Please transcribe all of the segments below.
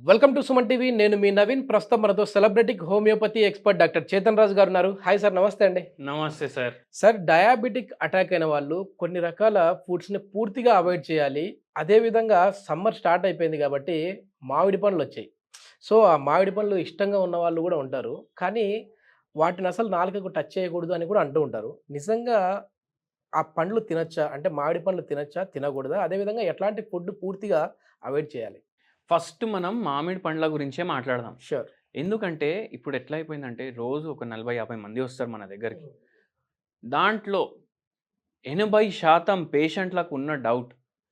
Welcome to Suman TV. నేను మీ నవీన్. ప్రస్తుతం మనతో సెలబ్రిటిక్ హోమియోపతి ఎక్స్పర్ట్ డాక్టర్ చేతన్ రాజు గారు ఉన్నారు. హాయ్ సార్, నమస్తే అండి. నమస్తే సార్. సార్, డయాబెటిక్ అటాక్ అయిన వాళ్ళు కొన్ని రకాల ఫుడ్స్ని పూర్తిగా అవాయిడ్ చేయాలి. అదేవిధంగా సమ్మర్ స్టార్ట్ అయిపోయింది కాబట్టి మామిడి పండ్లు వచ్చాయి. సో ఆ మామిడి పండ్లు ఇష్టంగా ఉన్న వాళ్ళు కూడా ఉంటారు. కానీ వాటిని అసలు నాలుకకు టచ్ చేయకూడదు అని కూడా అంటూ ఉంటారు. నిజంగా ఆ పండ్లు తినొచ్చా? అంటే మామిడి పండ్లు తినొచ్చా, తినకూడదా? అదేవిధంగా ఎట్లాంటి ఫుడ్ పూర్తిగా అవాయిడ్ చేయాలి? ఫస్ట్ మనం మామిడి పండ్ల గురించే మాట్లాడదాం. షూర్. ఎందుకంటే ఇప్పుడు ఎట్లా అయిపోయిందంటే రోజు ఒక 40, 50 మంది వస్తారు మన దగ్గరికి. దాంట్లో 80% పేషెంట్లకు ఉన్న డౌట్,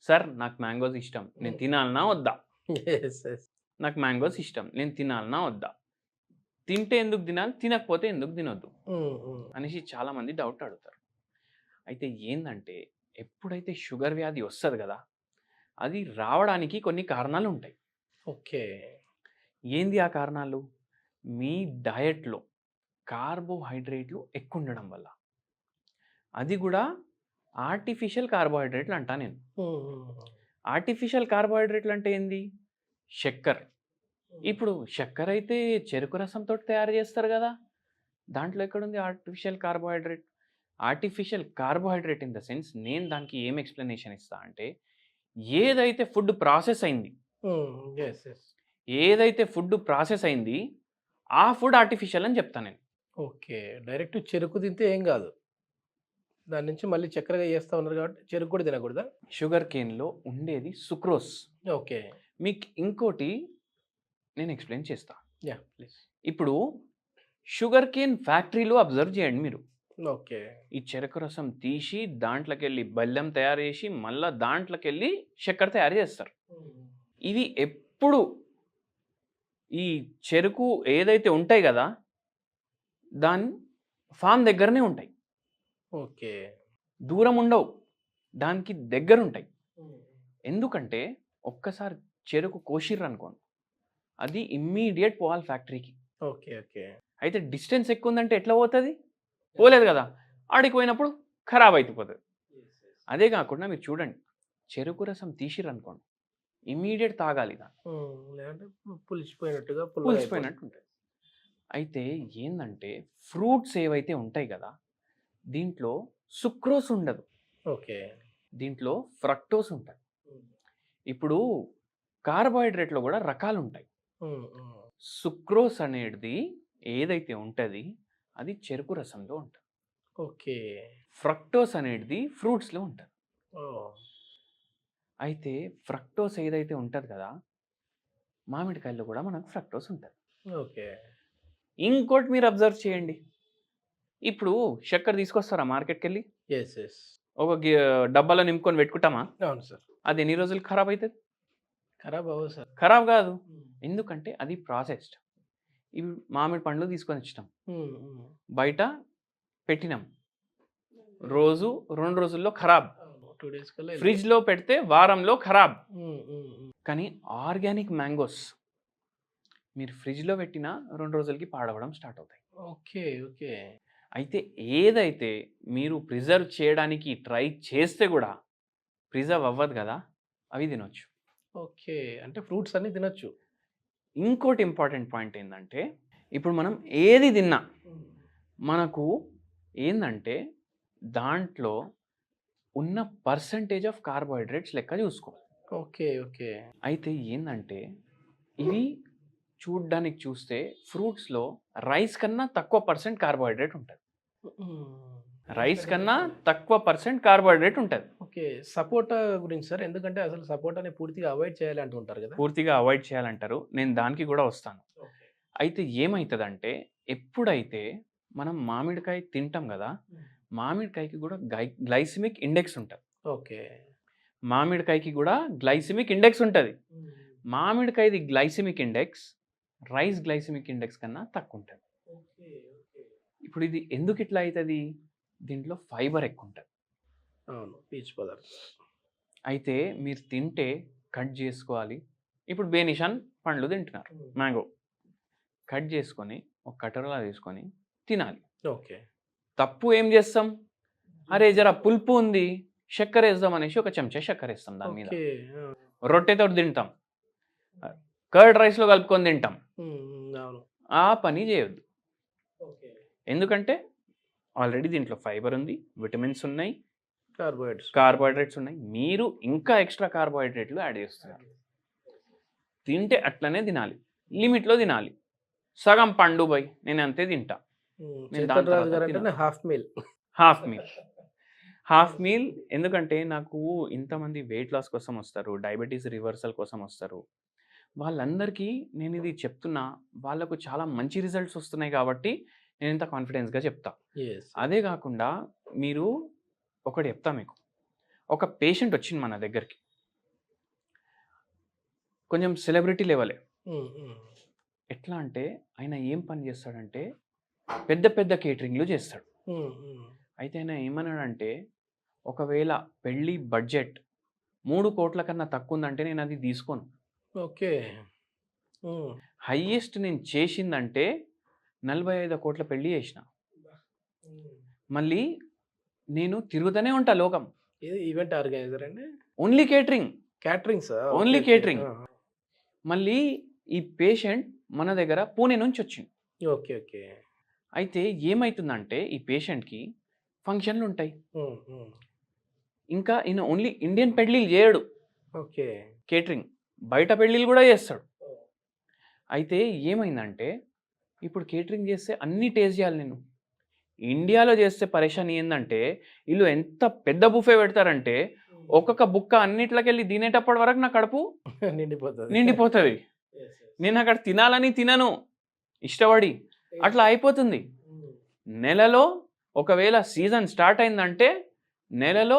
సార్ నాకు మ్యాంగోస్ ఇష్టం, నేను తినాలనా వద్దా? Yes, yes. నాకు మ్యాంగోస్ ఇష్టం, నేను తినాలనా వద్దా? తింటే ఎందుకు తినాలి, తినకపోతే ఎందుకు తినొద్దు అనేసి చాలామంది డౌట్ అడుగుతారు. అయితే ఏందంటే ఎప్పుడైతే షుగర్ వ్యాధి వస్తుంది కదా, అది రావడానికి కొన్ని కారణాలు ఉంటాయి. ఓకే. ఏంది ఆ కారణాలు? మీ డయట్‌లో కార్బోహైడ్రేట్లు ఎక్కువ ఉండడం వల్ల. అది కూడా ఆర్టిఫిషియల్ కార్బోహైడ్రేట్లు అంటా నేను. ఆర్టిఫిషియల్ కార్బోహైడ్రేట్లు అంటే ఏంది? చక్కెర. ఇప్పుడు చక్కెర అయితే చెరుకు రసంతో తయారు చేస్తారు కదా! దాంట్లో ఎక్కడుంది artificial carbohydrate? Artificial carbohydrate in the sense, నేను దానికి ఏం ఎక్స్‌ప్లనేషన్ ఇస్తా అంటే, ఏదైతే ఫుడ్ ప్రాసెస్ అయింది, యెస్, యెస్. ఏదైతే ఫుడ్ ప్రాసెస్ అయింది, ఆ ఫుడ్ ఆర్టిఫిషియల్ అని చెప్తా నేను. ఓకే. డైరెక్ట్ చెరుకు తింటే ఏం గాదు. దాని నుంచి మళ్ళీ చక్కరగా చేస్తా ఉన్నారు కాబట్టి చెరుకు కూడా తినకూడదా? షుగర్ కేన్‌లో ఉండేది సుక్రోజ్. ఓకే. మీకు ఇంకోటి నేను ఎక్స్‌ప్లెయిన్ చేస్తా. యాహ్! ప్లీజ్. ఇప్పుడు షుగర్ కేన్ ఫ్యాక్టరీలో అబ్జర్వ్ చేయండి మీరు. ఓకే. ఈ చెరకు రసం తీసి దాంట్లోకెళ్ళి బెల్లం తయారు చేసి, మళ్ళా దాంట్లోకెళ్ళి చక్కెర తయారు చేస్తారు. ఇవి ఎప్పుడు ఈ చెరుకు ఏదైతే ఉంటాయి గదా, దాని ఫార్మ్ దగ్గరనే ఉంటాయి. ఓకే. దూరం ఉండవు. దానికి దగ్గరుంటాయి. ఎందుకంటే ఒక్కసారి చెరుకు కోసిర్రనుకోండి, అది ఇమ్మీడియేట్ పోవాలి ఫ్యాక్టరీకి. ఓకే. ఓకే. అయితే డిస్టెన్స్ ఎక్కువుందంటే ఎట్లా పోతది? పోలేదు గదా! ఆడికి పోయినప్పుడు ఖరాబ్ అయిపోతది. అదే కాకుండా మీరు చూడండి, చెరుకు రసం తీసిర్రనుకోండి, ఇమ్మీడియేట్ తాగాలి దాన్ని. లేదంటే పులిసిపోయినట్టుగా పుల్లగా అయిపోతుంది. పులిసిపోయినట్టు ఉంటది. అయితే ఏందంటే ఫ్రూట్స్ ఏవైతే ఉంటాయి గదా, దీంట్లో సుక్రోజ్ ఉండదు. ఓకే. దీంట్లో ఫ్రక్టోజ్ ఉంటది. ఇప్పుడు కార్బోహైడ్రేట్‌లో గూడా రకాలుంటాయి. హ్మ్. హ్మ్. సుక్రోజ్ అనేది ఏదైతే ఉంటది, అది చెరుకు రసంలో ఉంటది. ఓకే. ఫ్రక్టోజ్ అనేది ఫ్రూట్స్‌లో ఉంటది. ఓహ్! అయితే ఫ్రక్టోజ్ ఏదైతే ఉంటది కదా, మామిడికాయల్లో గూడా మనకు ఫ్రక్టోజ్ ఉంటది. ఓకే. ఇంకోటి మీరు అబ్జర్వ్ చేయండి. ఇప్పుడు చక్కెర తీసుకొస్తారా మార్కెట్‌కెళ్ళి? Yes, yes. ఒక డబ్బాలో నింపుకొని పెట్టుకుంటామా? అవును సార్. అది ఎన్ని రోజులు ఖరాబ్ అయితది? ఖరాబ్ అవ్వదు సార్. ఖరాబ్ కాదు. ఎందుకంటే అది ప్రాసెస్డ్. ఇవి మామిడి పండ్లు తీసుకొనొచ్చినాం. హ్మ్. హ్మ్. బయట పెట్టినాం. రోజు 2 రోజుల్లో ఖరాబ్. 2 డేస్ కల్లా ఫ్రిడ్జ్‌లో పెడితే వారంలో ఖరాబ్. హ్మ్. హ్మ్. హ్మ్. కానీ ఆర్గానిక్ మ్యాంగోస్ మీరు ఫ్రిడ్జ్‌లో పెట్టినా 2 రోజులకి పాడవడం స్టార్ట్ అవుతాయి. ఓకే. ఓకే. అయితే ఏదైతే మీరు ప్రిజర్వ్ చేయడానికి ట్రై చేస్తే గూడా ప్రిజర్వ్ అవ్వదు గదా, అవి తినొచ్చు. ఓకే. అంటే ఫ్రూట్స్ అన్నీ తినొచ్చు. ఇంకోటి ఇంపార్టెంట్ పాయింట్ ఏందంటే, ఇప్పుడు మనం ఏది తిన్నా మనకు ఏందంటే, దాంట్లో ఉన్న పర్సెంటేజ్ ఆఫ్ కార్బోహైడ్రేట్స్ లెక్క చూసుకోవాలి. ఓకే. ఓకే. అయితే ఏందంటే, ఇవి చూడ్డానికి చూస్తే ఫ్రూట్స్‌లో రైస్ కన్నా తక్కువ పర్సెంట్ కార్బోహైడ్రేట్ ఉంటది. హ్మ్. రైస్ కన్నా తక్కువ పర్సెంట్ కార్బోహైడ్రేట్ ఉంటది. ఓకే. సపోటా గురించి సార్, ఎందుకంటే అసలు సపోటాని పూర్తిగా అవాయిడ్ చేయాలి అంటూ ఉంటారు గదా! పూర్తిగా అవాయిడ్ చేయాలంటారు. నేను దానికి గూడా వస్తాను. ఓకే. అయితే ఏమైతదంటే, ఎప్పుడైతే మనం మామిడికాయ తింటాం గదా, మామిడికాయకి గూడా గ్లైసెమిక్ ఇండెక్స్ ఉంటది. ఓకే. మామిడికాయకి గూడా గ్లైసెమిక్ ఇండెక్స్ ఉంటది. హ్మ్. మామిడికాయది glycemic index rice glycemic index కన్నా తక్కువుంటది. ఓకే. ఓకే. ఇప్పుడు ఇది ఎందుకు ఇట్లా అయితది? దీంట్లో ఫైబర్ ఎక్కువుంటది. అవును. పీచు పదార్థం. అయితే మీరు తింటే కట్ జేసుకోవాలి. ఇప్పుడు బేనిషాన్ పండ్లు తింటున్నారు. హ్మ్. మ్యాంగో. కట్ చేసుకొని ఒక కటోరలో తీసుకొని తినాలి. ఓకే. తప్పు ఏం చేస్తాం? అరే జర పులుపు ఉంది, చక్కెరేద్దాం అనేసి ఒక చెంచా చక్కెరేస్తాం దాని మీద. ఓకే. ఆ! రొట్టెతోటి తింటాం. కర్డ్ రైస్లో కలుపుకొని తింటాం. అవును. ఆ పని చేయొద్దు. ఓకే. ఎందుకంటే ఆల్రెడీ దీంట్లో ఫైబర్ ఉంది, విటమిన్స్ ఉన్నాయి, కార్బోహైడ్రేట్స్. కార్బోహైడ్రేట్స్ ఉన్నాయి. మీరు ఇంకా ఎక్స్ట్రా కార్బోహైడ్రేట్లు యాడ్ చేస్తున్నారు. తింటే అట్లనే తినాలి, లిమిట్లో తినాలి. సగం పండు బై నేను అంతే తింటా. నేను దాని చైతన్ రాజు తర్వాత గారు తినను. అంటేనే హాఫ్ మీల్. హాఫ్ మీల్ ఎందుకంటే నాకు ఇంతమంది వెయిట్ లాస్ కోసం వస్తారు, డయాబెటీస్ రివర్సల్ కోసం వస్తారు. వాళ్ళందరికీ నేను ఇది చెప్తున్నా, వాళ్ళకు చాలా మంచి రిజల్ట్స్ వస్తున్నాయి కాబట్టి నేను ఇంత కాన్ఫిడెన్స్గా చెప్తా. అదే కాకుండా మీరు ఒకటి చెప్తా మీకు, ఒక పేషెంట్ వచ్చింది మన దగ్గరికి, కొంచెం సెలబ్రిటీ లెవెలే. ఎట్లా అంటే ఆయన ఏం పని చేస్తాడంటే పెద్ద పెద్ద కేటరింగ్లు చేస్తాడు. అయితే ఆయన ఏమన్నాడంటే ఒకవేళ పెళ్ళి బడ్జెట్ 3 కోట్ల కన్నా తక్కువ ఉందంటే నేను అది తీసుకోను. ఓకే. హైయెస్ట్ నేను చేసిందంటే 45 కోట్ల పెళ్ళి చేసిన. మళ్ళీ నేను తిరుగుతూనే ఉంటా లోకం. ఇది ఈవెంట్ ఆర్గనైజర్ అండి? Only catering, caterings. Only catering. మళ్ళీ ఈ పేషెంట్ మన దగ్గర పూణే నుంచి వచ్చింది. ఓకే. ఓకే. అయితే ఏమవుతుందంటే ఈ పేషెంట్కి ఫంక్షన్లు ఉంటాయి, ఇంకా ఈయన ఓన్లీ ఇండియన్ పెళ్ళిళ్ళు చేయడు. ఓకే. కేటరింగ్ బయట పెళ్ళిళ్ళు కూడా చేస్తాడు. అయితే ఏమైందంటే ఇప్పుడు కేటరింగ్ చేస్తే అన్నీ టేస్ట్ చేయాలి నేను. ఇండియాలో చేస్తే పరేషాని ఏంటంటే వీళ్ళు ఎంత పెద్ద బుఫే పెడతారంటే ఒక్కొక్క బుక్క అన్నిట్లకెళ్ళి తినేటప్పటి వరకు నా కడుపు నిండిపోతుంది. నేను అక్కడ తినాలని తినను ఇష్టపడి, అట్లా అయిపోతుంది. నెలలో ఒకవేళ సీజన్ స్టార్ట్ అయిందంటే నెలలో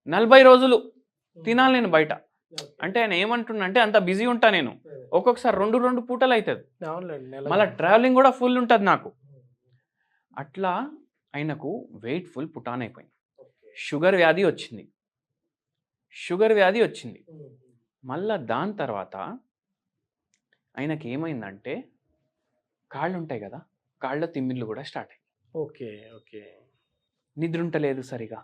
40 రోజులు తినాలి నేను బయట. అంటే ఆయన ఏమంటున్నంటే అంత బిజీ ఉంటా నేను, ఒక్కొక్కసారి 2 పూటలు అవుతుంది. మళ్ళీ ట్రావెలింగ్ కూడా ఫుల్ ఉంటుంది నాకు. అట్లా ఆయనకు వెయిట్ ఫుల్ పుటాన్ అయిపోయింది. షుగర్ వ్యాధి వచ్చింది. మళ్ళా దాని తర్వాత ఆయనకి ఏమైందంటే కాళ్ళు ఉంటాయి కదా, కాళ్ళ తిమ్మిర్లు కూడా స్టార్ట్ అయ్యాయి. ఓకే. ఓకే. నిద్ర ఉంటలేదు సరిగా.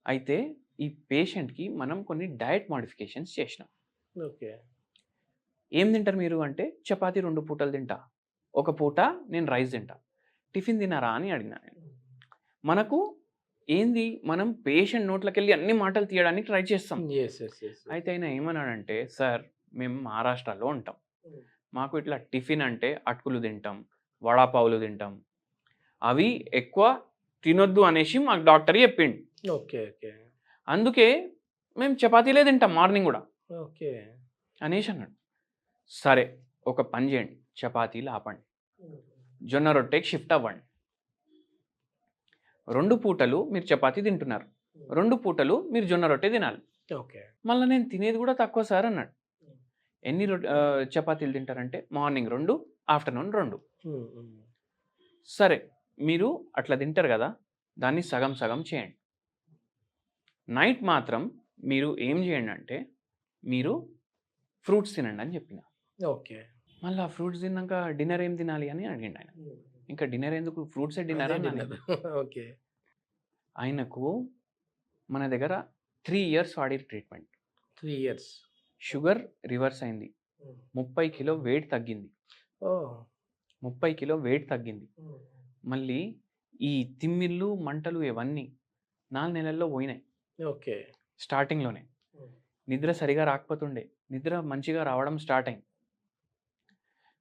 అయితే ఈ పేషెంట్కి మనం కొన్ని డయట్ మాడిఫికేషన్స్ చేసినాం. ఓకే. ఏం తింటారు మీరు అంటే చపాతీ 2 పూటలు తింటా, ఒక పూట నేను రైస్ తింటా. టిఫిన్ తినారా అని అడిగినా నేను. మనకు ఏంది, మనం పేషెంట్ నోట్లోకి వెళ్ళి అన్ని మాటలు తీయడానికి ట్రై చేస్తాం. అయితే ఆయన ఏమన్నాడంటే సార్ మేము మహారాష్ట్రలో ఉంటాం, మాకు ఇట్లా టిఫిన్ అంటే అటుకులు తింటాం, వడాపావులు తింటాం, అవి ఎక్కువ తినొద్దు అనేసి మాకు డాక్టర్ చెప్పిండు. ఓకే. ఓకే. అందుకే మేము చపాతీలే తింటాం మార్నింగ్ కూడా ఓకే అనేసి అన్నాడు. సరే ఒక పని చేయండి, చపాతీలు ఆపండి, జొన్న రొట్టెకి షిఫ్ట్ అవ్వండి. 2 పూటలు మీరు చపాతీ తింటున్నారు, 2 పూటలు మీరు జొన్న రొట్టె తినాలి. ఓకే. మళ్ళీ నేను తినేది కూడా తక్కువ సార్ అన్నాడు. ఎన్ని చపాతీలు తింటారంటే మార్నింగ్ 2, ఆఫ్టర్నూన్ 2. సరే మీరు అట్లా తింటారు కదా, దాన్ని సగం సగం చేయండి. నైట్ మాత్రం మీరు ఏం చేయండి అంటే మీరు ఫ్రూట్స్ తినండి అని చెప్పిన. ఓకే. మళ్ళీ ఆ ఫ్రూట్స్ తిన్నాక డిన్నర్ ఏం తినాలి అని అడిగిండు ఆయన. ఇంకా డిన్నర్ ఎందుకు, ఫ్రూట్సే డిన్నర్ అన్నాను. ఓకే. ఆయనకు మన దగ్గర 3 years వాడి ట్రీట్మెంట్. 3 years షుగర్ రివర్స్ అయింది, 30 కిలో వెయిట్ తగ్గింది. 30 కిలో వెయిట్ తగ్గింది. మళ్ళీ ఈ తిమ్మిళ్ళు మంటలు ఇవన్నీ 4 నెలల్లో పోయినాయి. ఓకే. స్టార్టింగ్లోనే నిద్ర సరిగా రాకపోతుండే, నిద్ర మంచిగా రావడం స్టార్ట్ అయింది.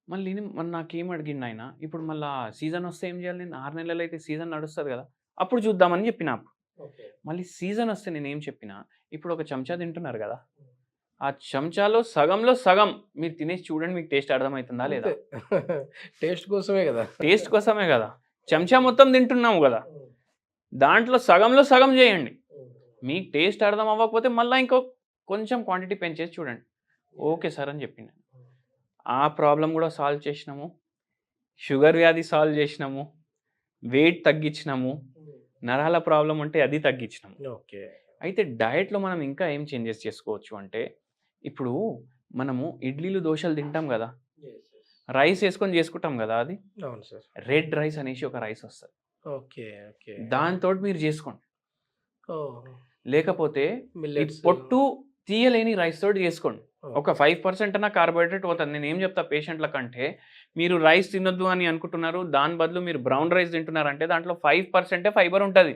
మళ్ళీ నాకేం అడిగిండు ఆయన, ఇప్పుడు మళ్ళీ సీజన్ వస్తే ఏం చేయాలి, నేను 6 నెలలు అయితే సీజన్ నడుస్తుంది కదా, అప్పుడు చూద్దామని చెప్పిన. మళ్ళీ సీజన్ వస్తే నేను ఏం చెప్పినా, ఇప్పుడు ఒక చెంచా తింటున్నారు కదా, ఆ చెంచాలో సగంలో సగం మీరు తినేసి చూడండి, మీకు టేస్ట్ అర్థమవుతుందా లేదా. టేస్ట్ కోసమే కదా, చెంచా మొత్తం తింటున్నాము కదా, దాంట్లో సగంలో సగం చేయండి. మీకు టేస్ట్ అర్థం అవ్వకపోతే మళ్ళీ ఇంకో కొంచెం క్వాంటిటీ పెంచేసి చూడండి. ఓకే సార్ అని చెప్పింది. ఆ ప్రాబ్లం కూడా సాల్వ్ చేసినాము, షుగర్ వ్యాధి సాల్వ్ చేసినాము, వెయిట్ తగ్గించినాము, నరాల ప్రాబ్లం ఉంటే అది తగ్గించినాము. ఓకే. అయితే డయట్లో మనం ఇంకా ఏం చేంజెస్ చేసుకోవచ్చు అంటే, ఇప్పుడు మనము ఇడ్లీలు దోశలు తింటాం కదా, రైస్ వేసుకొని చేసుకుంటాం కదా, అది అవును సార్, రెడ్ రైస్ అనేసి ఒక రైస్ వస్తుంది. ఓకే. ఓకే. దాంతో మీరు చేసుకోండి. ఓ లేకపోతే పొట్టు తీయలేని రైస్ తోటి చేసుకోండి. ఒక 5% అన్న కార్బోహైడ్రేట్ పోతుంది. నేను ఏం చెప్తా పేషెంట్ల కంటే, మీరు రైస్ తినొద్దు అని అనుకుంటున్నారు, దాని బదులు మీరు బ్రౌన్ రైస్ తింటున్నారంటే దాంట్లో 5% ఫైబర్ ఉంటుంది.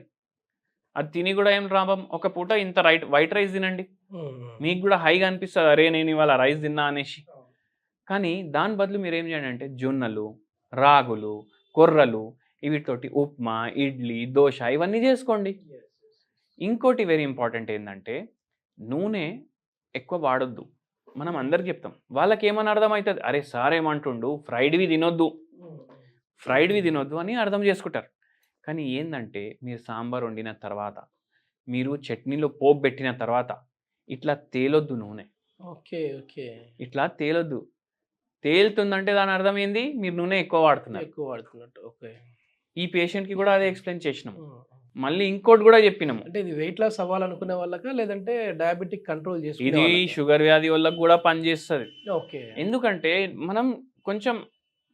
అది తిని కూడా ఏం లాభం? ఒక పూట ఇంత వైట్ రైస్ తినండి, మీకు కూడా హైగా అనిపిస్తుంది, అరే నేను ఇవాళ రైస్ తిన్నా అనేసి. కానీ దాని బదులు మీరు ఏం చేయండి అంటే జొన్నలు, రాగులు, కొర్రలు, వీటితోటి ఉప్మా, ఇడ్లీ, దోశ ఇవన్నీ చేసుకోండి. ఇంకోటి వెరీ ఇంపార్టెంట్ ఏంటంటే నూనె ఎక్కువ వాడొద్దు. మనం అందరికి చెప్తాం, వాళ్ళకి ఏమని అర్థమవుతుంది, అరే సార్ ఏమంటుండు ఫ్రైడ్వి తినొద్దు అని అర్థం చేసుకుంటారు. కానీ ఏంటంటే మీరు సాంబార్ వండిన తర్వాత, మీరు చట్నీలో పోపు పెట్టిన తర్వాత ఇట్లా తేలొద్దు నూనె. ఓకే ఓకే ఇట్లా తేలొద్దు. తేలుతుందంటే దాని అర్థం ఏంది, మీరు నూనె ఎక్కువ వాడుతున్నట్టు. ఓకే, ఈ పేషెంట్కి కూడా అదే ఎక్స్ప్లెయిన్ చేసినాం. మళ్ళీ ఇంకోటి కూడా చెప్పినాము, అంటే ఇది వెయిట్ లాస్ అవ్వాలనుకునే వాళ్ళకా లేదంటే డయాబెటిక్ కంట్రోల్ ఇది చేసుకునే షుగర్ వ్యాధి వాళ్ళకి కూడా పనిచేస్తుంది. ఓకే ఎందుకంటే మనం కొంచెం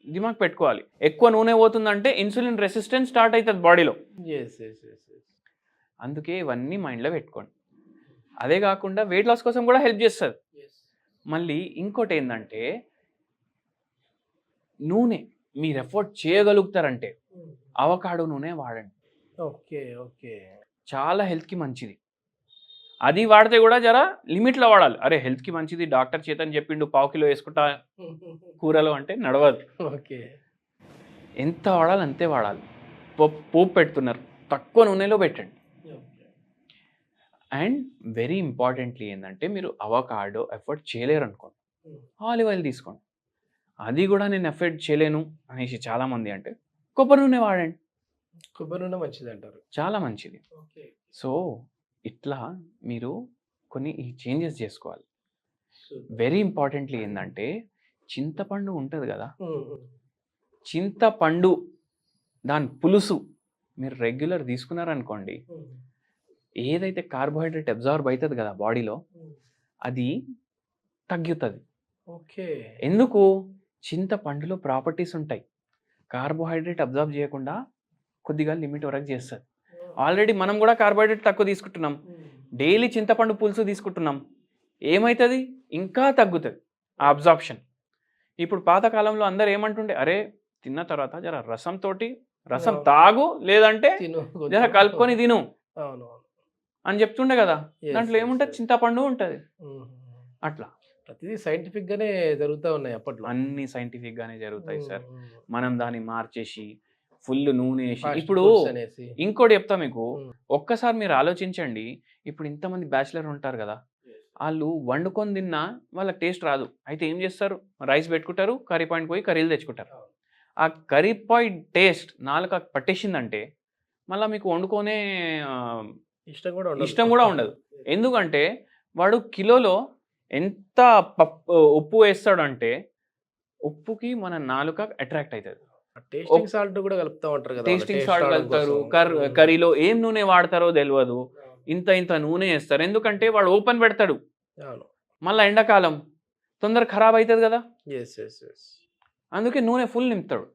దిమాగ్ పెట్టుకోవాలి, ఎక్కువ నూనె పోతుందంటే ఇన్సులిన్ రెసిస్టెన్స్ స్టార్ట్ అవుతుంది బాడీలో. అందుకే ఇవన్నీ మైండ్లో పెట్టుకోండి. అదే కాకుండా వెయిట్ లాస్ కోసం కూడా హెల్ప్ చేస్తుంది. మళ్ళీ ఇంకోటి ఏంటంటే నూనె మీరు ఎఫోర్డ్ చేయగలుగుతారంటే అవకాడో నూనె వాడండి. ఓకే ఓకే చాలా హెల్త్కి మంచిది. అది వాడితే కూడా జర లిమిట్లో వాడాలి. అరే హెల్త్కి మంచిది డాక్టర్ చేతని చెప్పిండు 1/2 కిలో వేసుకుంటా కూరలు అంటే నడవదు. ఓకే, ఎంత వాడాలి అంతే వాడాలి. పోపు పెడుతున్నారు, తక్కువ నూనెలో పెట్టండి. అండ్ వెరీ ఇంపార్టెంట్లీ ఏంటంటే మీరు అవకాడో ఎఫర్ట్ చేయలేరు అనుకోండి, ఆలివ్ ఆయిల్ తీసుకోండి. అది కూడా నేను ఎఫర్ట్ చేయలేను అనేసి చాలామంది అంటే కొబ్బరి నూనె వాడండి. కొబ్బరి నూనె మంచిది అంటారు, చాలా మంచిది. సో ఇట్లా మీరు కొన్ని ఈ చేంజెస్ చేసుకోవాలి. వెరీ ఇంపార్టెంట్లీ ఏంటంటే చింతపండు ఉంటుంది కదా, చింతపండు దాని పులుసు మీరు రెగ్యులర్ తీసుకున్నారనుకోండి, ఏదైతే కార్బోహైడ్రేట్ అబ్జార్బ్ అవుతుంది కదా బాడీలో, అది తగ్గుతుంది. ఓకే, ఎందుకు? చింతపండులో ప్రాపర్టీస్ ఉంటాయి, కార్బోహైడ్రేట్ అబ్జార్బ్ చేయకుండా కొద్దిగా లిమిట్ వరకు చేస్తుంది. ఆల్రెడీ మనం కూడా కార్బోహైడ్రేట్ తక్కువ తీసుకుంటున్నాం, డైలీ చింతపండు పులుసు తీసుకుంటున్నాం, ఏమవుతుంది? ఇంకా తగ్గుతుంది ఆ అబ్జార్ప్షన్. ఇప్పుడు పాతకాలంలో అందరు ఏమంటుండే, అరే తిన్న తర్వాత జర రసం తాగు, లేదంటే జర కలుపుకొని తిను అని చెప్తుండే కదా. దాంట్లో ఏముంటుంది? చింతపండు ఉంటుంది. అట్లా ప్రతిదీ సైంటిఫిక్ గానే జరుగుతూ ఉన్నాయి అప్పట్లో. అన్ని సైంటిఫిక్ గానే జరుగుతాయి సార్. మనం దాన్ని మార్చేసి ఫుల్ నూనె వేసి. ఇప్పుడు ఇంకోటి చెప్తా మీకు, ఒక్కసారి మీరు ఆలోచించండి. ఇప్పుడు ఇంతమంది బ్యాచిలర్ ఉంటారు కదా, వాళ్ళు వండుకొని తిన్నా వాళ్ళకి టేస్ట్ రాదు. అయితే ఏం చేస్తారు? రైస్ పెట్టుకుంటారు, కర్రీ పాయింట్ పోయి కర్రీలు తెచ్చుకుంటారు. ఆ కర్రీ పాయింట్ టేస్ట్ నాలుక పట్టేసిందంటే మళ్ళీ మీకు వండుకొనే ఇష్టం కూడా ఉండదు. ఎందుకంటే వాడు కిలోలో ఎంత ఉప్పు వేస్తాడు అంటే ఉప్పుకి మన నాలుక అట్రాక్ట్ అవుతుంది. టేస్టింగ్ సాల్ట్ కూడా కలుపుతూ ఉంటారు కదా, టేస్టింగ్ సాల్ట్ కలుపుతారు. కర్రీలో ఏం నూనె వాడతారో తెలియదు, ఇంత నూనె వేస్తారు. ఎందుకంటే వాడు ఓపెన్ పెడతాడు, మళ్ళీ ఎండాకాలం తొందర ఖరాబ్ అవుతుంది కదా, అందుకే నూనె ఫుల్ నింపుతాడు,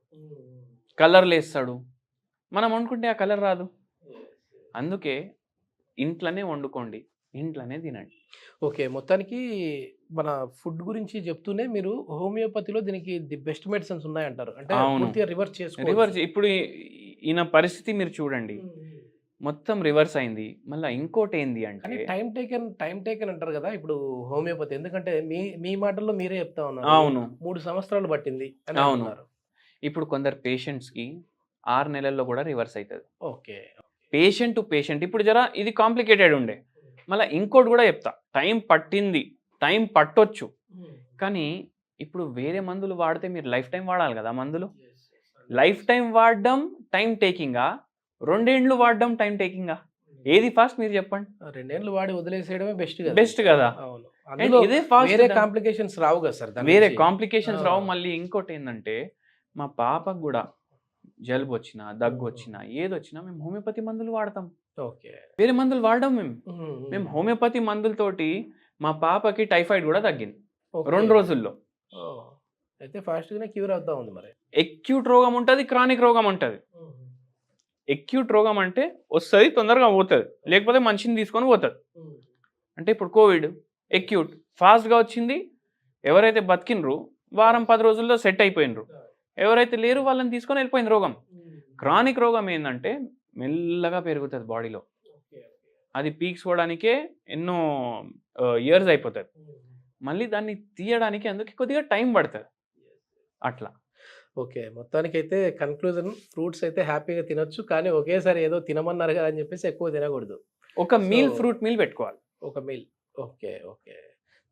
కలర్లు వేస్తాడు. మనం వండుకుంటే ఆ కలర్ రాదు. అందుకే ఇంట్లోనే వండుకోండి, ఇంట్లోనే తినండి. ఓకే, మొత్తానికి మన ఫుడ్ గురించి చెప్తూనే మీరు హోమియోపతిలో దీనికి ది బెస్ట్ మెడిసిన్స్ ఉన్నాయంటారు. అంటే పూర్తిగా రివర్స్. ఇప్పుడు ఈయన పరిస్థితి మీరు చూడండి, మొత్తం రివర్స్ అయింది. మళ్ళీ ఇంకోటి ఏంది అంటే టైం టేకెన్ అంటారు కదా ఇప్పుడు హోమియోపతి. ఎందుకంటే మీ మాటల్లో మీరే చెప్తా ఉన్నారు, అవును 3 సంవత్సరాలు పట్టింది. అవును, ఇప్పుడు కొందరు పేషెంట్స్కి 6 నెలల్లో కూడా రివర్స్ అవుతుంది. Okay, patient to patient. ఇప్పుడు జరా ఇది కాంప్లికేటెడ్ ఉండే. మళ్ళీ ఇంకోటి కూడా చెప్తా, టైం పట్టొచ్చు, కానీ ఇప్పుడు వేరే మందులు వాడితే మీరు లైఫ్ టైం వాడాలి కదా. మందులు లైఫ్ టైం వాడడం టైం టేకింగా, 2 ఏళ్ళు వాడడం టైం టేకింగా, ఏది ఫాస్ట్ మీరు చెప్పండి? 2 ఏళ్ళు వాడి వదిలేసేయడమే బెస్ట్ కదా. ఇదే ఫాస్ట్, వేరే కాంప్లికేషన్స్ రావు కదా సార్, వేరే కాంప్లికేషన్స్ రావు. మళ్ళీ ఇంకోటి ఏంటంటే మా పాపకు కూడా జలుబు వచ్చినా, దగ్గు వచ్చినా, ఏదొచ్చినా మేము హోమియోపతి మందులు వాడతాం. ఓకే, వేరే మందులు వాడడం. మేము హోమియోపతి మందులతోటి మా పాపకి టైఫాయిడ్ కూడా తగ్గింది 2 రోజుల్లో. అయితే ఫాస్ట్ గానే క్యూర్ అవుతా ఉంది. మరి ఎక్యూట్ రోగం ఉంటుంది, క్రానిక్ రోగం ఉంటుంది. ఎక్యూట్ రోగం అంటే వస్తుంది తొందరగా పోతుంది, లేకపోతే మనిషిని తీసుకొని పోతుంది. అంటే ఇప్పుడు కోవిడ్ ఎక్యూట్, ఫాస్ట్గా వచ్చింది. ఎవరైతే బతికినరు వారం 10 రోజుల్లో సెట్ అయిపోయినరు. ఎవరైతే లేరు వాళ్ళని తీసుకొని వెళ్ళిపోయింది రోగం. క్రానిక్ రోగం ఏంటంటే మెల్లగా పెరుగుతుంది బాడీలో. అది పీక్సుకోవడానికే ఎన్నో ఇయర్స్ అయిపోతుంది. మళ్ళీ దాన్ని తీయడానికి అందుకే కొద్దిగా టైం పడుతుంది. అట్లా. ఓకే. మొత్తానికైతే కన్క్లూజన్ ఫ్రూట్స్ అయితే హ్యాపీగా తినొచ్చు. కానీ ఒకేసారి ఏదో తినమన్నారు కదా అని చెప్పేసి ఎక్కువ తినకూడదు. ఒక మీల్ సో ఫ్రూట్ మీల్ పెట్టుకోవాలి. ఒక meal. Okay. Okay.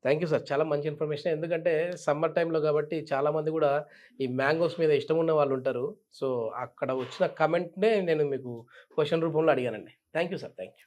Thank you sir. చాలా మంచి ఇన్ఫర్మేషన్. ఎందుకంటే సమ్మర్ టైంలో కాబట్టి చాలామంది కూడా ఈ మ్యాంగోస్ మీద ఇష్టం ఉన్న వాళ్ళు ఉంటారు. సో అక్కడ వచ్చిన కమెంట్‌నే నేను మీకు క్వెషన్ రూపంలో అడిగానండి. Thank you sir. Thank you.